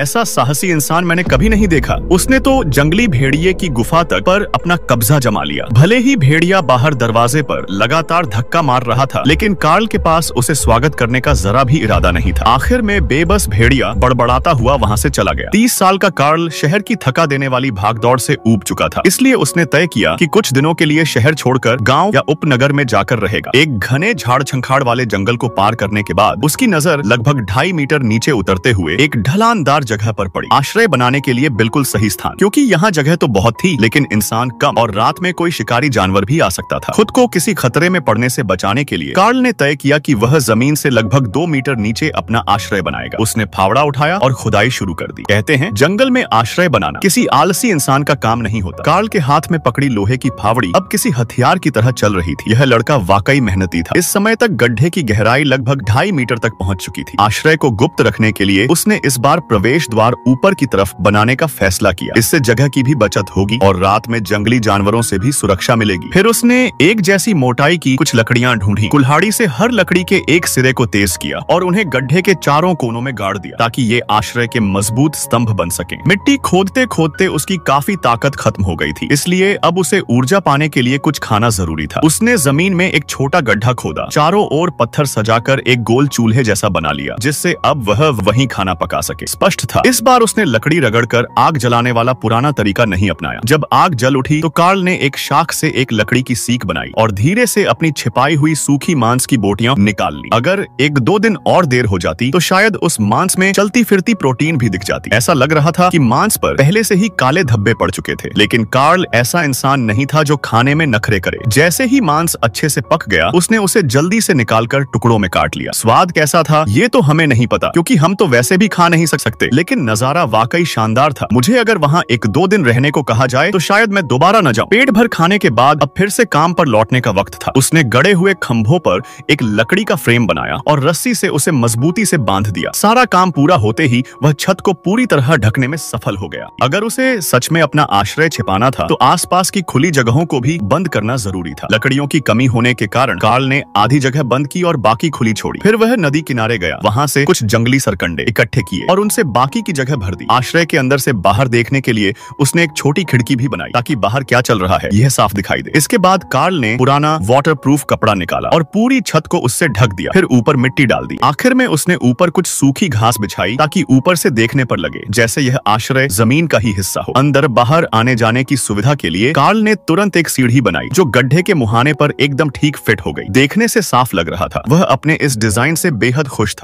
ऐसा साहसी इंसान मैंने कभी नहीं देखा। उसने तो जंगली भेड़िए की गुफा तक पर अपना कब्जा जमा लिया। भले ही भेड़िया बाहर दरवाजे पर लगातार धक्का मार रहा था, लेकिन कार्ल के पास उसे स्वागत करने का जरा भी इरादा नहीं था। आखिर में बेबस भेड़िया बड़बड़ाता हुआ वहां से चला गया। 30 साल का कार्ल शहर की थका देने वाली भागदौड़ से ऊब चुका था, इसलिए उसने तय किया कि कुछ दिनों के लिए शहर छोड़कर गांव या उपनगर में जाकर रहेगा। एक घने झाड़ झंखाड़ वाले जंगल को पार करने के बाद उसकी नजर लगभग 2.5 मीटर नीचे उतरते हुए एक ढलानदार जगह पर पड़ी। आश्रय बनाने के लिए बिल्कुल सही स्थान, क्योंकि यहाँ जगह तो बहुत थी लेकिन इंसान कम और रात में कोई शिकारी जानवर भी आ सकता था। खुद को किसी खतरे में पड़ने से बचाने के लिए कार्ल ने तय किया कि वह जमीन से लगभग 2 मीटर नीचे अपना आश्रय बनाएगा। उसने फावड़ा उठाया और खुदाई शुरू कर दी। कहते हैं जंगल में आश्रय बनाना किसी आलसी इंसान का काम नहीं होता। कार्ल के हाथ में पकड़ी लोहे की फावड़ी अब किसी हथियार की तरह चल रही थी। यह लड़का वाकई मेहनती था। इस समय तक गड्ढे की गहराई लगभग 2.5 मीटर तक पहुंच चुकी थी। आश्रय को गुप्त रखने के लिए उसने इस बार प्रवेश द्वार ऊपर की तरफ बनाने का फैसला किया। इससे जगह की भी बचत होगी और रात में जंगली जानवरों से भी सुरक्षा मिलेगी। फिर उसने एक जैसी मोटाई की कुछ लकड़ियां ढूंढी, कुल्हाड़ी से हर लकड़ी के एक सिरे को तेज किया और उन्हें गड्ढे के चारों कोनों में गाड़ दिया ताकि ये आश्रय के मजबूत स्तंभ बन सके। मिट्टी खोदते खोदते उसकी काफी ताकत खत्म हो गई थी, इसलिए अब उसे ऊर्जा पाने के लिए कुछ खाना जरूरी था। उसने जमीन में एक छोटा गड्ढा खोदा, चारों ओर पत्थर सजाकर एक गोल चूल्हे जैसा बना लिया, जिससे अब वह वहीं खाना पका सके। स्पष्ट था इस बार उसने लकड़ी रगड़कर आग जलाने वाला पुराना तरीका नहीं अपनाया। जब आग जल उठी तो कार्ल ने एक शाख से एक लकड़ी की सीक बनाई और धीरे से अपनी छिपाई हुई सूखी मांस की बोटियां निकाल ली। अगर 1-2 दिन और देर हो जाती तो शायद उस मांस में चलती फिरती प्रोटीन भी दिख जाती। ऐसा लग रहा था कि मांस पर पहले से ही काले धब्बे पड़ चुके थे, लेकिन कार्ल ऐसा इंसान नहीं था जो खाने में नखरे करे। जैसे ही मांस अच्छे से पक गया उसने उसे जल्दी से निकालकर टुकड़ों में काट लिया। स्वाद कैसा था ये तो हमें नहीं पता, क्योंकि हम तो वैसे भी खा नहीं सकते, लेकिन नजारा वाकई शानदार था। मुझे अगर वहाँ 1-2 दिन रहने को कहा जाए तो शायद मैं दोबारा न जाऊं। पेट भर खाने के बाद अब फिर से काम पर लौटने का वक्त था। उसने गड़े हुए खंभों पर एक लकड़ी का फ्रेम बनाया और रस्सी से उसे मजबूती से बांध दिया। सारा काम पूरा होते ही वह छत को पूरी तरह ढकने में सफल हो गया। अगर उसे सच में अपना आश्रय छिपाना था तो आसपास की खुली जगहों को भी बंद करना जरूरी था। लकड़ियों की कमी होने के कारण कार्ल ने आधी जगह बंद की और बाकी खुली छोड़ी। फिर वह नदी किनारे गया, वहाँ से कुछ जंगली सरकंडे इकट्ठे किए और उनसे बाकी की जगह भर दी। आश्रय के अंदर से बाहर देखने के लिए उसने एक छोटी खिड़की भी बनाई ताकि बाहर क्या चल रहा है यह साफ दिखाई दे। इसके बाद कार्ल ने पुराना वाटरप्रूफ कपड़ा निकाला और पूरी छत को उससे ढक दिया। फिर ऊपर मिट्टी डाल दी। आखिर में उसने ऊपर कुछ सूखी घास बिछाई ताकि ऊपर से देखने पर लगे जैसे यह आश्रय जमीन का ही हिस्सा हो। अंदर बाहर आने जाने की सुविधा के लिए कार्ल ने तुरंत एक सीढ़ी बनाई जो गड्ढे के मुहाने पर एकदम ठीक फिट हो गई। देखने से साफ लग रहा था। वह अपने इस डिजाइन से बेहद खुश था।